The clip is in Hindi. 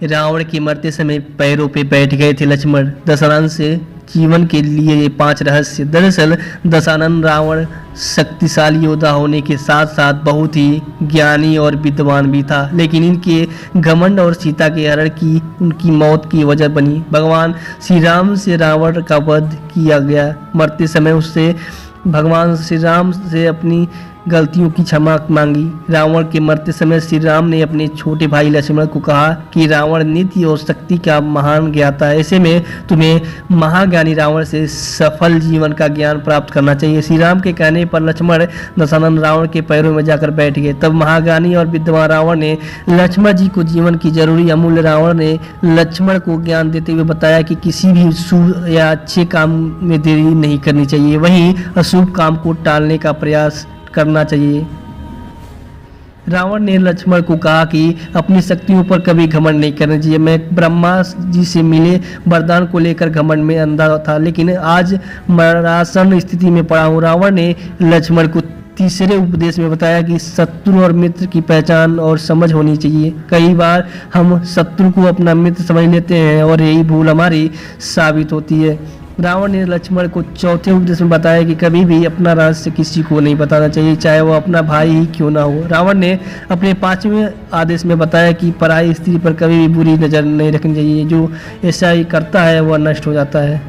रावण के मरते समय पैरों पे बैठ गए थे लक्ष्मण। दशानन से जीवन के लिए ये 5 रहस्य। दरअसल दशानन रावण शक्तिशाली योद्धा होने के साथ साथ बहुत ही ज्ञानी और विद्वान भी था, लेकिन इनके घमंड और सीता के हरण की उनकी मौत की वजह बनी। भगवान श्री राम से रावण का वध किया गया। मरते समय उससे भगवान श्री राम से अपनी गलतियों की क्षमा मांगी। रावण के मरते समय श्री राम ने अपने छोटे भाई लक्ष्मण को कहा कि रावण नीति और शक्ति का महान ज्ञाता है, ऐसे में तुम्हें महाज्ञानी रावण से सफल जीवन का ज्ञान प्राप्त करना चाहिए। श्री राम के कहने पर लक्ष्मण दशानन रावण के पैरों में जाकर बैठ गए। तब महाज्ञानी और विद्वान रावण ने लक्ष्मण जी को जीवन की जरूरी अमूल्य रावण ने लक्ष्मण को ज्ञान देते हुए बताया कि किसी भी शुभ या अच्छे काम में देरी नहीं करनी चाहिए, वहीं अशुभ काम को टालने का प्रयास करना चाहिए। रावण ने लक्ष्मण को कहा कि अपनी शक्तियों पर कभी घमंड नहीं करना चाहिए। मैं ब्रह्मा जी से मिले वरदान को लेकर घमंड में अंधा था, लेकिन आज मरासन स्थिति में पड़ा हूँ। रावण ने लक्ष्मण को तीसरे उपदेश में बताया कि शत्रु और मित्र की पहचान और समझ होनी चाहिए। कई बार हम शत्रु को अपना मित्र समझ लेते हैं और यही भूल हमारी साबित होती है। रावण ने लक्ष्मण को चौथे उपदेश में बताया कि कभी भी अपना रहस्य किसी को नहीं बताना चाहिए, चाहे वो अपना भाई ही क्यों ना हो। रावण ने अपने 5वें आदेश में बताया कि पराई स्त्री पर कभी भी बुरी नज़र नहीं रखनी चाहिए, जो ऐसा ही करता है वह नष्ट हो जाता है।